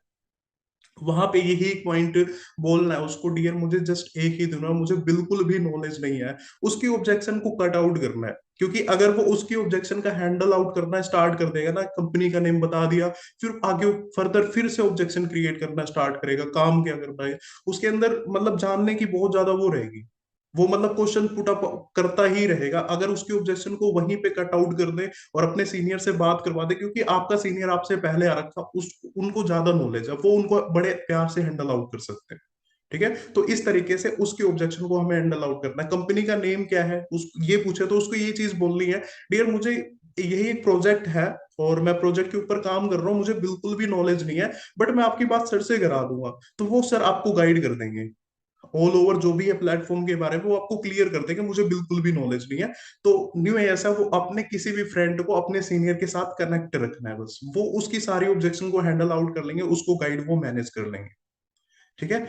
वहां पे यही एक पॉइंट बोलना है उसको, डियर मुझे जस्ट एक ही दिन है, मुझे बिल्कुल भी नॉलेज नहीं है, उसकी ऑब्जेक्शन को कट आउट करना है। क्योंकि अगर वो उसकी ऑब्जेक्शन का हैंडल आउट करना स्टार्ट कर देगा ना, कंपनी का नेम बता दिया, फिर आगे फर्दर फिर से ऑब्जेक्शन क्रिएट करना स्टार्ट करेगा, काम क्या करना है उसके अंदर, मतलब जानने की बहुत ज्यादा वो रहेगी। वो मतलब क्वेश्चन पुट अप करता ही रहेगा। अगर उसकी ऑब्जेक्शन को वहीं पे कट आउट कर दे और अपने सीनियर से बात करवा दे, क्योंकि आपका सीनियर आपसे पहले आ रखा, उस उनको ज्यादा नॉलेज है, वो उनको बड़े प्यार से हैंडल आउट कर सकते हैं। ठीक है, तो इस तरीके से उसके ऑब्जेक्शन को हमें हैंडल आउट करना है। कंपनी का नेम क्या है उस ये पूछे तो उसको ये चीज बोलनी है, डियर मुझे यही एक प्रोजेक्ट है और मैं प्रोजेक्ट के ऊपर काम कर रहा हूँ, मुझे बिल्कुल भी नॉलेज नहीं है, बट मैं आपकी बात सर से करा दूंगा, तो वो सर आपको गाइड कर देंगे। ऑल ओवर जो भी है प्लेटफॉर्म के बारे में वो आपको क्लियर कर देंगे, मुझे बिल्कुल भी नॉलेज नहीं है। तो न्यू ऐसा वो अपने किसी भी फ्रेंड को अपने सीनियर के साथ कनेक्ट रखना है, बस वो उसकी सारी ऑब्जेक्शन को हैंडल आउट कर लेंगे, उसको गाइड वो मैनेज कर लेंगे। ठीक है।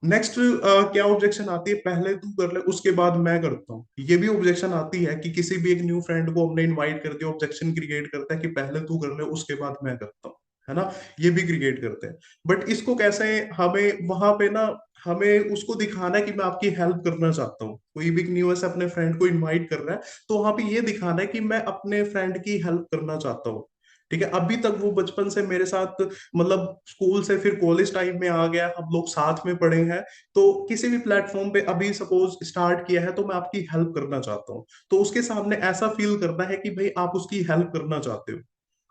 नेक्स्ट क्या ऑब्जेक्शन आती है, पहले तू कर ले उसके बाद मैं करता हूँ। ये भी ऑब्जेक्शन आती है कि किसी भी एक न्यू फ्रेंड को हमने इनवाइट कर दिया, ऑब्जेक्शन क्रिएट करता है कि पहले तू कर ले उसके बाद मैं करता हूँ, है ना। ये भी क्रिएट करते हैं। बट इसको कैसे, हमें वहां पे ना, हमें उसको दिखाना है कि मैं आपकी हेल्प करना चाहता हूँ। कोई भी न्यू ऐसे अपने फ्रेंड को इनवाइट कर रहा है, तो वहां पे ये दिखाना है कि मैं अपने फ्रेंड की हेल्प करना चाहता हूँ। ठीक है, अभी तक वो बचपन से मेरे साथ, मतलब स्कूल से फिर कॉलेज टाइम में आ गया, हम लोग साथ में पढ़े हैं, तो किसी भी प्लेटफॉर्म पे अभी सपोज स्टार्ट किया है तो मैं आपकी हेल्प करना चाहता हूँ, तो उसके सामने ऐसा फील करना है कि भाई आप उसकी हेल्प करना चाहते हो।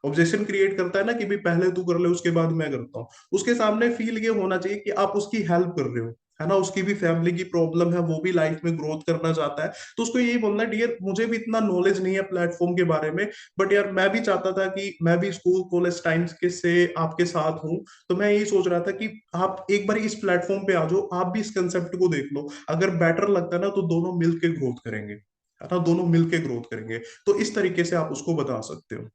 ऑब्जेक्शन क्रिएट करता है ना कि भाई पहले तू कर ले उसके बाद मैं करता हूँ, उसके सामने फील ये होना चाहिए कि आप उसकी हेल्प कर रहे हो, है ना। उसकी भी फैमिली की प्रॉब्लम है, वो भी लाइफ में ग्रोथ करना चाहता है, तो उसको यही बोलना है, डियर मुझे भी इतना नॉलेज नहीं है प्लेटफॉर्म के बारे में, बट यार मैं भी चाहता था कि मैं भी स्कूल कॉलेज टाइम्स के से आपके साथ हूँ, तो मैं यही सोच रहा था कि आप एक बार इस प्लेटफॉर्म पे आ जाओ, आप भी इस कंसेप्ट को देख लो, अगर बेटर लगता है ना तो दोनों मिलके ग्रोथ करेंगे, है ना, दोनों मिलके ग्रोथ करेंगे। तो इस तरीके से आप उसको बता सकते हो।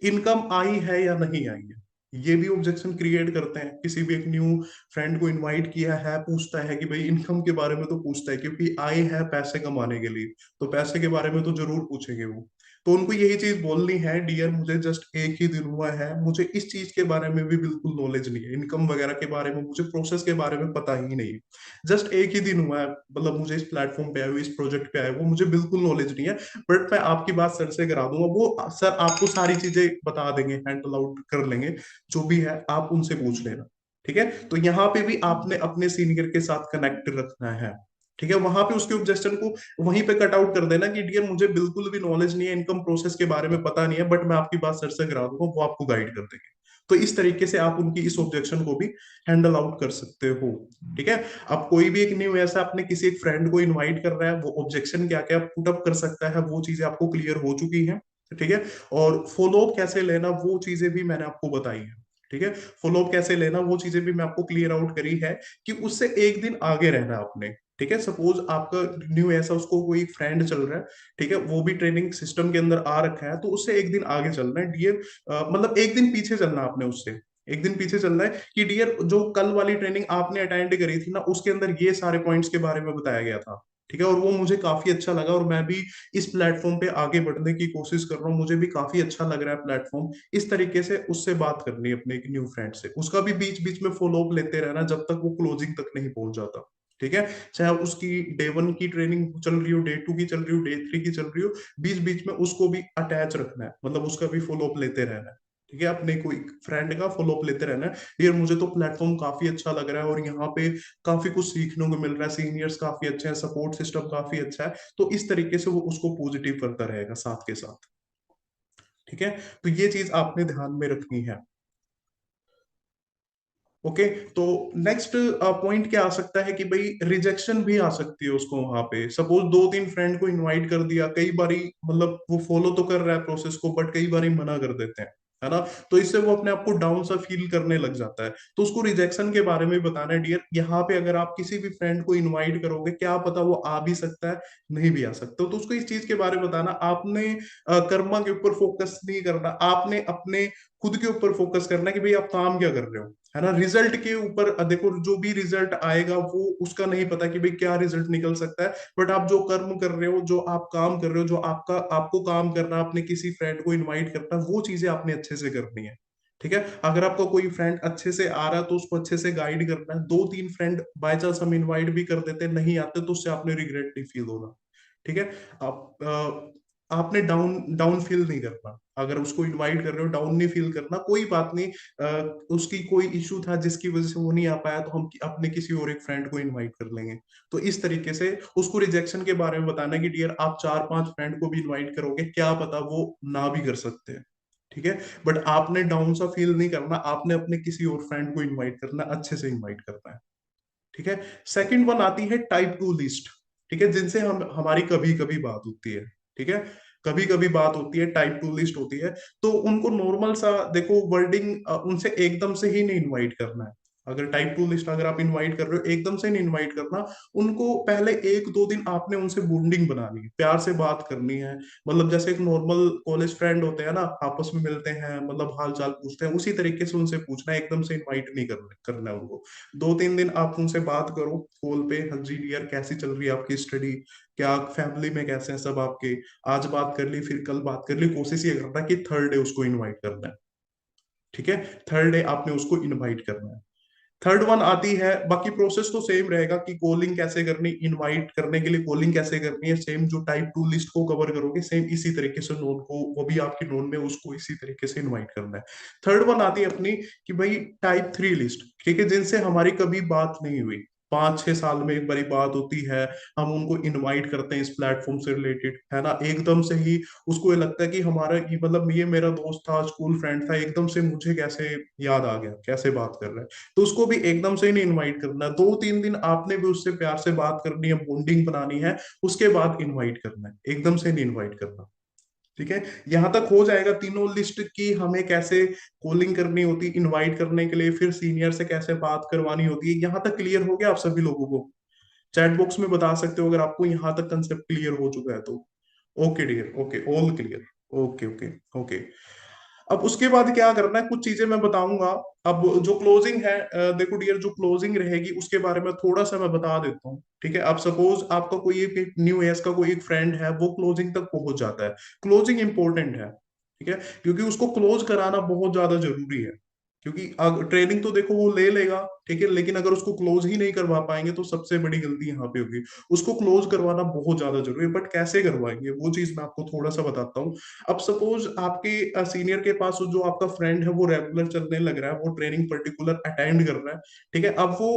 इनकम आई है या नहीं आई है, ये भी ऑब्जेक्शन क्रिएट करते हैं। किसी भी एक न्यू फ्रेंड को इनवाइट किया है, पूछता है कि भाई इनकम के बारे में, तो पूछता है क्योंकि आए हैं पैसे कमाने के लिए, तो पैसे के बारे में तो जरूर पूछेंगे वो। तो उनको यही चीज बोलनी है, डियर मुझे जस्ट एक ही दिन हुआ है, मुझे इस चीज के बारे में भी बिल्कुल नॉलेज नहीं है, इनकम वगैरह के बारे में, मुझे प्रोसेस के बारे में पता ही नहीं है, जस्ट एक ही दिन हुआ है, मतलब मुझे इस प्लेटफॉर्म पे आए हुए, इस प्रोजेक्ट पे आए वो, मुझे बिल्कुल नॉलेज नहीं है, बट मैं आपकी बात सर से करा दूंगा, वो सर आपको सारी चीजें बता देंगे, हैंडल आउट कर लेंगे, जो भी है आप उनसे पूछ लेना। ठीक है, तो यहाँ पे भी आपने अपने सीनियर के साथ कनेक्ट रखना है। ठीक है, वहां पे उसके ऑब्जेक्शन को वहीं पे कट आउट कर देना कि डियर मुझे बिल्कुल भी नॉलेज नहीं है, इनकम प्रोसेस के बारे में पता नहीं है, बट मैं आपकी बात सर से करा दूंगा, वो आपको गाइड कर देंगे। तो इस तरीके से आप उनकी इस ऑब्जेक्शन को भी हैंडल आउट कर सकते हो। ठीक है, अब कोई भी एक न्यू ऐसा अपने किसी एक फ्रेंड को इनवाइट कर रहा है, वो ऑब्जेक्शन क्या क्या पुट अप कर सकता है, वो चीजें आपको क्लियर हो चुकी हैं। ठीक है, और फॉलो अप कैसे लेना वो चीजें भी मैंने आपको बताई है। ठीक है, फॉलो अप कैसे लेना वो चीजें भी मैं आपको क्लियर आउट करी है, कि उससे एक दिन आगे रहना आपने। ठीक है, सपोज आपका न्यू ऐसा उसको कोई फ्रेंड चल रहा है, ठीक है, वो भी ट्रेनिंग सिस्टम के अंदर आ रखा है, तो उससे एक दिन आगे चलना है डियर, मतलब एक दिन पीछे चलना आपने उससे, एक दिन पीछे चलना है कि डियर जो कल वाली ट्रेनिंग आपने अटेंड करी थी ना, उसके अंदर ये सारे पॉइंट्स के बारे में बताया गया था। ठीक है, और वो मुझे काफी अच्छा लगा, और मैं भी इस प्लेटफॉर्म पे आगे बढ़ने की कोशिश कर रहा हूँ, मुझे भी काफी अच्छा लग रहा है प्लेटफॉर्म। इस तरीके से उससे बात करनी है अपने एक न्यू फ्रेंड से, उसका भी बीच बीच में फॉलो अप लेते रहना जब तक वो क्लोजिंग तक नहीं पहुंच जाता। ठीक है, चाहे उसकी डे 1 की ट्रेनिंग चल रही हो, डे 2 की चल रही हो, डे 3 की चल रही हो, बीच बीच में उसको भी अटैच रखना है, मतलब उसका भी फॉलो अप लेते रहना है। ठीक है, अपने कोई फ्रेंड का फॉलो अप लेते रहना है, यार मुझे तो प्लेटफॉर्म काफी अच्छा लग रहा है और यहाँ पे काफी कुछ सीखने को मिल रहा है, सीनियर्स काफी अच्छे हैं, सपोर्ट सिस्टम काफी अच्छा है, तो इस तरीके से वो उसको पॉजिटिव करता रहेगा साथ के साथ। ठीक है, तो ये चीज आपने ध्यान में रखनी है। ओके, तो नेक्स्ट पॉइंट क्या आ सकता है कि भाई रिजेक्शन भी आ सकती है उसको, वहां पे सपोज 2-3 फ्रेंड को इनवाइट कर दिया, कई बारी मतलब वो फॉलो तो कर रहा है प्रोसेस को, बट कई बारी मना कर देते हैं, है ना। तो इससे वो अपने आप को डाउन सा फील करने लग जाता है, तो उसको रिजेक्शन के बारे में बताना है, डियर यहाँ पे अगर आप किसी भी फ्रेंड को इनवाइट करोगे, क्या पता वो आ भी सकता है, नहीं भी आ सकता, तो उसको इस चीज के बारे में बताना, आपने कर्मा के ऊपर फोकस नहीं करना, आपने अपने खुद के ऊपर फोकस करना है कि भाई आप काम क्या कर रहे हो, है ना। रिजल्ट के ऊपर देखो, जो भी रिजल्ट आएगा वो उसका नहीं पता कि भाई क्या रिजल्ट निकल सकता है, बट आप जो कर्म कर रहे हो, जो आप काम कर रहे हो, जो आपका आपको काम करना, आपने किसी फ्रेंड को इनवाइट करना, वो चीजें आपने अच्छे से करनी है। ठीक है। अगर आपका कोई फ्रेंड अच्छे से आ रहा है तो उसको अच्छे से गाइड करना है। दो तीन फ्रेंड बाय चांस हम इनवाइट भी कर देते हैं, नहीं आते तो उससे आपने रिग्रेट नहीं फील होना। ठीक है। आप आपने डाउन डाउन फील नहीं करना। अगर उसको इनवाइट कर रहे हो, डाउन नहीं फील करना, कोई बात नहीं। उसकी कोई इशू था जिसकी वजह से वो नहीं आ पाया, तो हम अपने किसी और एक फ्रेंड को इनवाइट कर लेंगे। तो इस तरीके से उसको रिजेक्शन के बारे में बताना कि डियर आप चार पांच फ्रेंड को भी इनवाइट करोगे, क्या पता वो ना भी कर सकते हैं। ठीक है। बट आपने डाउन सा फील नहीं करना, आपने अपने किसी और फ्रेंड को इनवाइट करना, अच्छे से इनवाइट करना है। ठीक है। सेकंड वन आती है टाइप टू लिस्ट। ठीक है, जिनसे हम हमारी कभी कभी बात होती है। ठीक है। कभी कभी बात होती है, टाइप टू लिस्ट होती है। तो उनको नॉर्मल सा देखो वर्डिंग, उनसे एकदम से ही नहीं इनवाइट करना है। अगर टाइप टू लिस्ट अगर आप इनवाइट कर रहे हो, एकदम से नहीं इनवाइट करना। उनको पहले एक दो दिन आपने उनसे बॉन्डिंग बनानी है, प्यार से बात करनी है। मतलब जैसे एक नॉर्मल कॉलेज फ्रेंड होते हैं ना, आपस में मिलते हैं, मतलब हाल चाल पूछते हैं, उसी तरीके से उनसे पूछना है, एकदम से इनवाइट नहीं करना है उनको। दो तीन दिन आप उनसे बात करो कॉल पे, हाँ जी डियर कैसी चल रही है आपकी स्टडी, क्या फैमिली में कैसे हैं सब आपके, आज बात कर ली फिर कल बात कर ली। कोशिश ये करना कि थर्ड डे उसको इनवाइट करना है। ठीक है। थर्ड डे आपने उसको इनवाइट करना है। थर्ड वन आती है, बाकी प्रोसेस तो सेम रहेगा कि कॉलिंग कैसे करनी, इनवाइट करने के लिए कॉलिंग कैसे करनी है, सेम जो टाइप टू लिस्ट को कवर करोगे सेम इसी तरीके से नोन को, वो भी आपकी नोन में उसको इसी तरीके से इनवाइट करना है। थर्ड वन आती है अपनी कि भाई टाइप थ्री लिस्ट। ठीक है, जिनसे हमारी कभी बात नहीं हुई, 5-6 साल में एक बारी बात होती है, हम उनको इनवाइट करते हैं इस प्लेटफॉर्म से रिलेटेड, है ना, एकदम से ही उसको ये लगता है कि हमारा ये मतलब ये मेरा दोस्त था, स्कूल फ्रेंड था, एकदम से मुझे कैसे याद आ गया, कैसे बात कर रहा है। तो उसको भी एकदम से ही नहीं इनवाइट करना, 2-3 दिन आपने भी उससे प्यार से बात करनी है, बॉन्डिंग बनानी है, उसके बाद इनवाइट करना है, एकदम से नहीं इनवाइट करना। ठीक है। यहां तक हो जाएगा तीनों लिस्ट की हमें कैसे कॉलिंग करनी होती इनवाइट करने के लिए, फिर सीनियर से कैसे बात करवानी होती है, यहां तक क्लियर हो गया आप सभी लोगों को? चैट बॉक्स में बता सकते हो अगर आपको यहां तक कंसेप्ट क्लियर हो चुका है तो। Okay dear, okay, all clear. Okay okay okay. अब उसके बाद क्या करना है, कुछ चीजें मैं बताऊंगा। अब जो क्लोजिंग है, देखो डियर, जो क्लोजिंग रहेगी उसके बारे में थोड़ा सा मैं बता देता हूँ। ठीक है। अब सपोज आपका कोई एक न्यू एज का कोई एक फ्रेंड है, वो क्लोजिंग तक पहुंच जाता है। क्लोजिंग इंपॉर्टेंट है। ठीक है। क्योंकि उसको क्लोज कराना बहुत ज्यादा जरूरी है। क्योंकि ट्रेनिंग तो देखो वो ले लेगा, ठीक है, लेकिन अगर उसको क्लोज ही नहीं करवा पाएंगे तो सबसे बड़ी गलती यहाँ पे होगी। उसको क्लोज करवाना बहुत ज्यादा जरूरी है, बट कैसे करवाएंगे वो चीज मैं आपको थोड़ा सा बताता हूँ। अब सपोज आपके सीनियर के पास जो आपका फ्रेंड है वो रेगुलर चलने लग रहा है, वो ट्रेनिंग पर्टिकुलर अटेंड कर रहा है। ठीक है। अब वो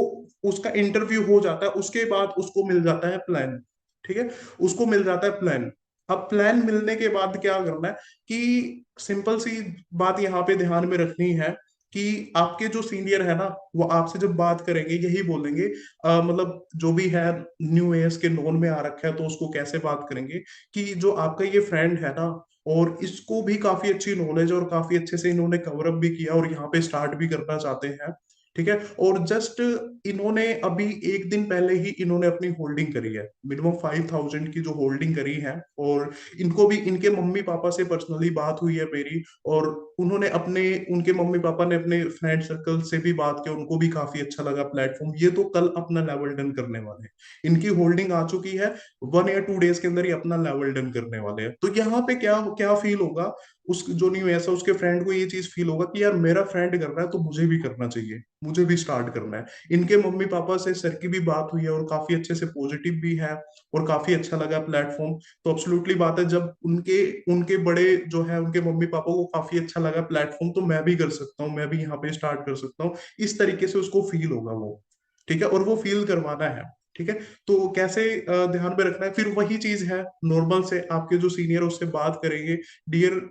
उसका इंटरव्यू हो जाता है, उसके बाद उसको मिल जाता है प्लान। ठीक है। उसको मिल जाता है प्लान। अब प्लान मिलने के बाद क्या करना है कि सिंपल सी बात यहाँ पे ध्यान में रखनी है कि आपके जो सीनियर है ना, वो आपसे जब बात करेंगे यही बोलेंगे, मतलब जो भी है न्यू एज के नॉन में आ रखा है तो उसको कैसे बात करेंगे कि जो आपका ये फ्रेंड है ना, और इसको भी काफी अच्छी नॉलेज और काफी अच्छे से इन्होंने कवर अप भी किया और यहाँ पे स्टार्ट भी करना चाहते हैं। ठीक है। और जस्ट इन्होंने अभी एक दिन पहले ही इन्होंने अपनी होल्डिंग करी है, मिनिमम 5,000 की जो होल्डिंग करी है। और इनको भी इनके मम्मी पापा से पर्सनली बात हुई है मेरी, और उन्होंने अपने उनके मम्मी पापा ने अपने फ्रेंड सर्कल से भी बात किया, उनको भी काफी अच्छा लगा प्लेटफॉर्म, ये तो कल अपना लेवल डन करने वाले हैं। इनकी होल्डिंग आ चुकी है, 1 या 2 डेज के अंदर ही अपना लेवल डन करने वाले हैं। तो यहाँ पे क्या क्या फील होगा, उस जो नहीं ऐसा उसके फ्रेंड को ये चीज फील होगा कि यार मेरा फ्रेंड कर रहा है तो मुझे भी करना चाहिए, मुझे भी स्टार्ट करना है। इनके मम्मी पापा से सर की भी बात हुई है और काफी अच्छे से पॉजिटिव भी है, और काफी अच्छा लगा प्लेटफॉर्म। तो अब्सोल्युटली बात है, जब उनके उनके बड़े जो है उनके मम्मी पापा को काफी अच्छा लगा प्लेटफॉर्म, तो मैं भी कर सकता हूँ, मैं भी यहाँ पे स्टार्ट कर सकता हूँ। इस तरीके से उसको फील होगा वो। ठीक है। और वो फील करवाना है। ठीक है। तो कैसे ध्यान में रखना है, फिर वही चीज है, नॉर्मल से आपके जो सीनियर उससे बात करेंगे, डियर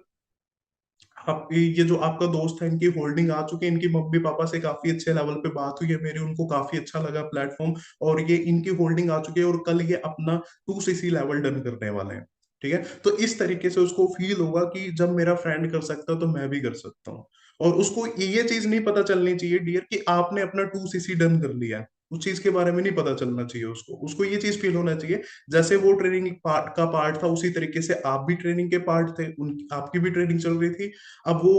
आप ये जो आपका दोस्त है इनकी होल्डिंग आ चुकी है, इनकी मम्मी पापा से काफी अच्छे लेवल पे बात हुई है मेरी, उनको काफी अच्छा लगा प्लेटफॉर्म, और ये इनकी होल्डिंग आ चुकी है और कल ये अपना 2cc लेवल डन करने वाले हैं। ठीक है। तो इस तरीके से उसको फील होगा कि जब मेरा फ्रेंड कर सकता है तो मैं भी कर सकता हूँ। और उसको ये चीज नहीं पता चलनी चाहिए डियर कि आपने अपना 2cc डन कर लिया है। उस चीज के बारे में नहीं पता चलना चाहिए उसको, उसको ये चीज फील होना चाहिए जैसे वो ट्रेनिंग पार्ट का पार्ट था, उसी तरीके से आप भी ट्रेनिंग के पार्ट थे, उन आपकी भी ट्रेनिंग चल रही थी। अब वो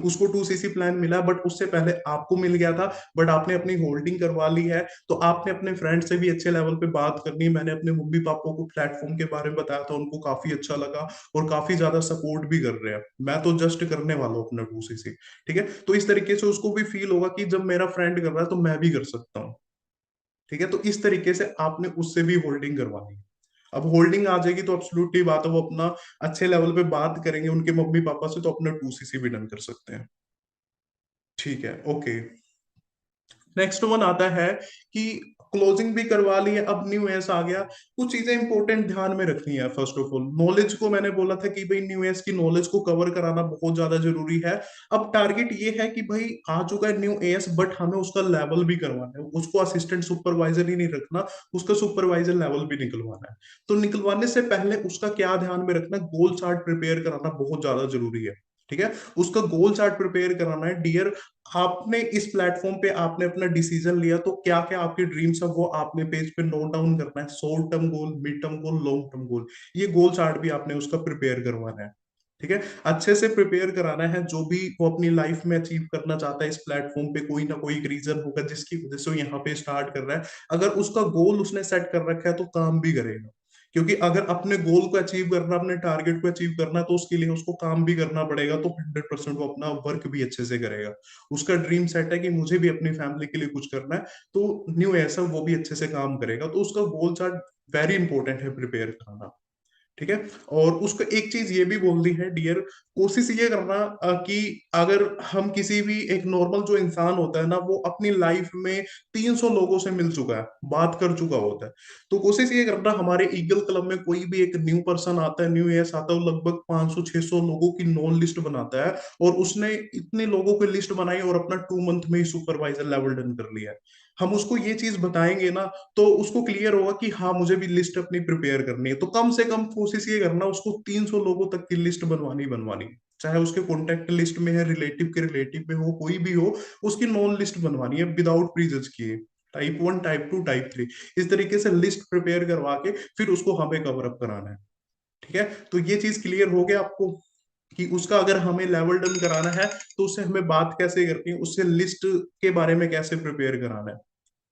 उसको 2cc प्लान मिला, बट उससे पहले आपको मिल गया था, बट आपने अपनी होल्डिंग करवा ली है। तो आपने अपने फ्रेंड से भी अच्छे लेवल पे बात करनी। मैंने अपने मम्मी पापा को प्लेटफॉर्म के बारे में बताया था, उनको काफी अच्छा लगा और काफी ज्यादा सपोर्ट भी कर रहे हैं। मैं तो जस्ट करने वाला हूँ अपना 2cc। ठीक है, तो इस तरीके से उसको भी फील होगा कि जब मेरा फ्रेंड कर रहा है तो मैं भी कर सकता हूँ। ठीक है, तो इस तरीके से आपने उससे भी होल्डिंग करवानी है। अब होल्डिंग आ जाएगी तो एब्सोल्युटली बात है, वो अपना अच्छे लेवल पे बात करेंगे उनके मम्मी पापा से, तो अपना 2cc भी डन कर सकते हैं। ठीक है, ओके। नेक्स्ट वन आता है कि क्लोजिंग भी करवा ली है, अब न्यू ईयर्स आ गया। कुछ चीजें इंपॉर्टेंट ध्यान में रखनी है। फर्स्ट ऑफ ऑल नॉलेज को मैंने बोला था कि भाई न्यू ईयर्स की नॉलेज को कवर कराना बहुत ज्यादा जरूरी है। अब टारगेट ये है कि भाई आ चुका है न्यू ईयर्स, बट हमें उसका लेवल भी करवाना है, उसको असिस्टेंट सुपरवाइजर ही नहीं रखना, उसका सुपरवाइजर लेवल भी निकलवाना है। तो निकलवाने से पहले उसका क्या ध्यान में रखना, गोल चार्ट प्रिपेयर कराना बहुत ज्यादा जरूरी है। ठीक है, उसका गोल चार्ट प्रिपेयर कराना है डियर। आपने इस प्लेटफॉर्म पे आपने अपना डिसीजन लिया, तो क्या क्या आपके ड्रीम्स है वो आपने पेज पे नोट डाउन करना है। Short term goal, mid term goal, long term goal, ये गोल चार्ट भी आपने उसका प्रिपेयर करवाना है। ठीक है, अच्छे से प्रिपेयर कराना है। जो भी वो अपनी लाइफ में अचीव करना चाहता है, इस प्लेटफॉर्म पे कोई ना कोई एक रीजन होगा जिसकी वजह से वो यहाँ पे स्टार्ट कर रहा है। अगर उसका गोल उसने सेट कर रखा है तो काम भी करेगा। क्योंकि अगर अपने गोल को अचीव करना, अपने टारगेट को अचीव करना, तो उसके लिए उसको काम भी करना पड़ेगा। तो 100% वो अपना वर्क भी अच्छे से करेगा। उसका ड्रीम सेट है कि मुझे भी अपनी फैमिली के लिए कुछ करना है, तो न्यू ऐसा वो भी अच्छे से काम करेगा। तो उसका गोल चार्ट वेरी इंपॉर्टेंट है प्रिपेयर कराना। ठीक है, और उसको एक चीज ये भी बोल दी है डियर, कोशिश ये करना कि अगर हम किसी भी एक नॉर्मल जो इंसान होता है ना, वो अपनी लाइफ में 300 लोगों से मिल चुका है, बात कर चुका होता है। तो कोशिश ये करना हमारे ईगल क्लब में कोई भी एक न्यू पर्सन आता है, न्यू एस आता है, वो लगभग 500-600 लोगों की नॉन लिस्ट बनाता है। और उसने इतने लोगों की लिस्ट बनाई और अपना 2 मंथ में ही सुपरवाइजर लेवल डन कर लिया है। हम उसको ये चीज बताएंगे ना, तो उसको क्लियर होगा कि हाँ मुझे भी लिस्ट अपनी प्रिपेयर करनी है। तो कम से कम कोशिश ये करना उसको 300 लोगों तक की लिस्ट बनवानी बनवानी है। चाहे उसके कॉन्टेक्ट लिस्ट में है, रिलेटिव के रिलेटिव में हो, कोई भी हो, उसकी नॉन लिस्ट बनवानी है विदाउट प्रीजज किए। टाइप 1, टाइप 2, टाइप 3, इस तरीके से लिस्ट प्रिपेयर करवा के फिर उसको हमें कवर अप कराना है। ठीक है, तो ये चीज क्लियर हो गया आपको कि उसका अगर हमें लेवल डन कराना है तो उससे हमें बात कैसे करनी है, उससे लिस्ट के बारे में कैसे प्रिपेयर कराना है।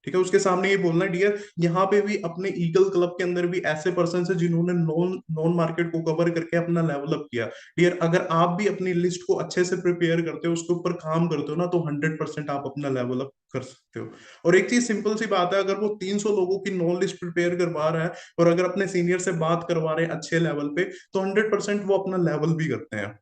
ठीक है, उसके सामने ये बोलना डियर, यहाँ पे भी अपने ईगल क्लब के अंदर भी ऐसे पर्सन है जिन्होंने नॉन नॉन मार्केट को कवर करके अपना लेवल अप किया। डियर अगर आप भी अपनी लिस्ट को अच्छे से प्रिपेयर करते हो, उसके ऊपर काम करते हो ना, तो 100% आप अपना लेवल अप कर सकते हो। और एक चीज सिंपल सी बात है, अगर वो 300 लोगों की नॉन लिस्ट प्रिपेयर करवा रहा है और अगर अपने सीनियर से बात करवा रहे हैं अच्छे लेवल पे, तो 100% वो अपना लेवल भी करते हैं।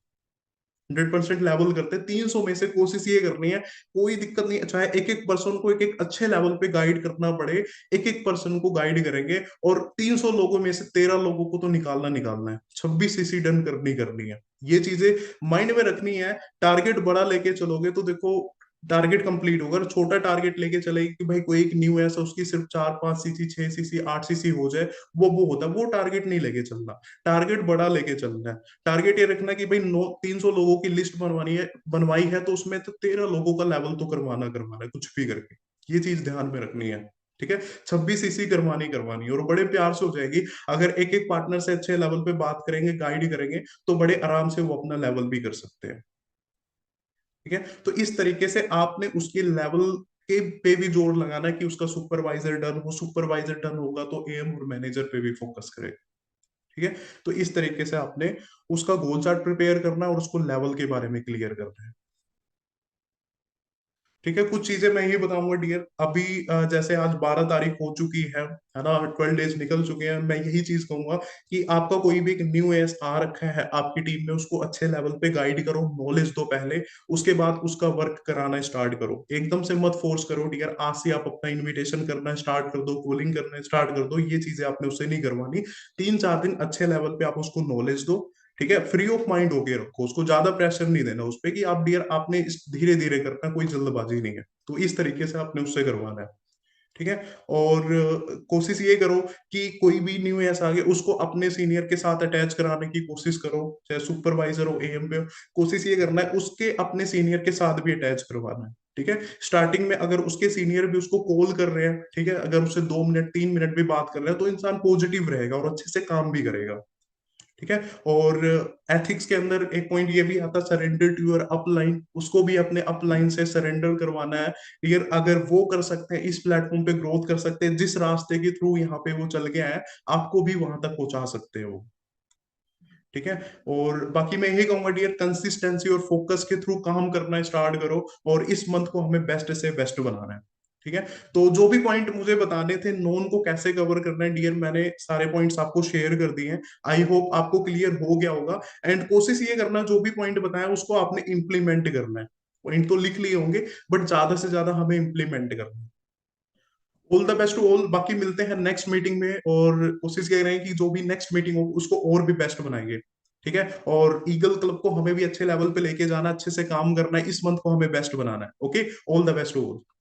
100% लेवल करते हैं। 300 में से कोशिश ये करनी है, कोई दिक्कत नहीं, चाहे एक एक पर्सन को एक एक अच्छे लेवल पे गाइड करना पड़े, एक एक पर्सन को गाइड करेंगे। और 300 लोगों में से 13 लोगों को तो निकालना निकालना है, 26 सीसी डन करनी करनी है। ये चीजें माइंड में रखनी है। टारगेट बड़ा लेके चलोगे तो देखो टारगेट कंप्लीट होगा। अगर छोटा टारगेट लेके चलेगी कि भाई कोई एक न्यू है तो उसकी सिर्फ 4-5 सीसी, 6 सीसी, 8 सीसी हो जाए, वो होता है, वो टारगेट नहीं लेके चलना। टारगेट बड़ा लेके चलना है। टारगेट ये रखना कि भाई 300 लोगों की लिस्ट बनवानी है, बनवाई है, तो उसमें तो 13 लोगों का लेवल तो करवाना करवाना है कुछ भी करके। ये चीज ध्यान में रखनी है। ठीक है, 26 सीसी करवानी करवानी है, और बड़े प्यार से हो जाएगी। अगर एक एक पार्टनर से अच्छे लेवल पे बात करेंगे, गाइड करेंगे, तो बड़े आराम से वो अपना लेवल भी कर सकते हैं। ठीक है, तो इस तरीके से आपने उसके लेवल के पे भी जोर लगाना है कि उसका सुपरवाइजर डन हो। सुपरवाइजर डन होगा तो एम और मैनेजर पे भी फोकस करे। ठीक है, तो इस तरीके से आपने उसका गोल चार्ट प्रिपेयर करना है और उसको लेवल के बारे में क्लियर करना है। ठीक है, कुछ चीजें मैं ये बताऊंगा डियर। अभी जैसे आज 12 तारीख हो चुकी है ना, 12 डेज निकल चुके हैं। मैं यही चीज कहूंगा कि आपका कोई भी एक न्यू एस आ रखा है आपकी टीम में, उसको अच्छे लेवल पे गाइड करो, नॉलेज दो पहले। उसके बाद उसका वर्क कराना स्टार्ट करो। एकदम से मत फोर्स करो डियर, आज से आप अपना इनविटेशन करना स्टार्ट कर दो, कॉलिंग करना स्टार्ट कर दो, ये चीजें आपने उससे नहीं करवानी। 3-4 दिन अच्छे लेवल पे आप उसको नॉलेज दो। ठीक है, फ्री ऑफ माइंड होके रखो उसको, ज्यादा प्रेशर नहीं देना उस पे कि आप डियर आपने इस धीरे धीरे करना, कोई जल्दबाजी नहीं है। तो इस तरीके से आपने उससे करवाना है। ठीक है, और कोशिश ये करो कि कोई भी न्यू एस आ गया उसको अपने सीनियर के साथ अटैच कराने की कोशिश करो, चाहे सुपरवाइजर हो, एएम पे हो। कोशिश ये करना है उसके अपने सीनियर के साथ भी अटैच करवाना है। ठीक है। स्टार्टिंग में अगर उसके सीनियर भी उसको कॉल कर रहे हैं, ठीक है, अगर उससे 2 मिनट 3 मिनट भी बात कर रहे हैं, तो इंसान पॉजिटिव रहेगा और अच्छे से काम भी करेगा। ठीक है। और एथिक्स के अंदर एक पॉइंट ये भी आता है, सरेंडर टू योर अपलाइन, उसको भी अपने अपलाइन से सरेंडर करवाना है। यार अगर वो कर सकते हैं, इस प्लेटफॉर्म पे ग्रोथ कर सकते हैं, जिस रास्ते के थ्रू यहाँ पे वो चल गया है, आपको भी वहां तक पहुंचा सकते हो। ठीक है। और बाकी मैं यही कहूंगा डियर, कंसिस्टेंसी और फोकस के थ्रू काम करना स्टार्ट करो, और इस मंथ को हमें बेस्ट से बेस्ट बनाना है। ठीक है। तो जो भी पॉइंट मुझे बताने थे नोन को कैसे कवर करना है डियर, मैंने सारे पॉइंट्स आपको शेयर कर दिए हैं। आई होप आपको क्लियर हो गया होगा। एंड कोशिश ये करना, जो भी पॉइंट बताया उसको आपने इंप्लीमेंट करना है। पॉइंट तो लिख लिए होंगे, बट ज्यादा से ज्यादा हमें इंप्लीमेंट करना है। All the best to all. बाकी मिलते हैं नेक्स्ट मीटिंग में, और कोशिश कर रहे हैं कि जो भी नेक्स्ट मीटिंग हो उसको और भी बेस्ट बनाएंगे। ठीक है। और ईगल क्लब को हमें भी अच्छे लेवल पे लेके जाना, अच्छे से काम करना है, इस मंथ को हमें बेस्ट बनाना है। Okay. All the best to all.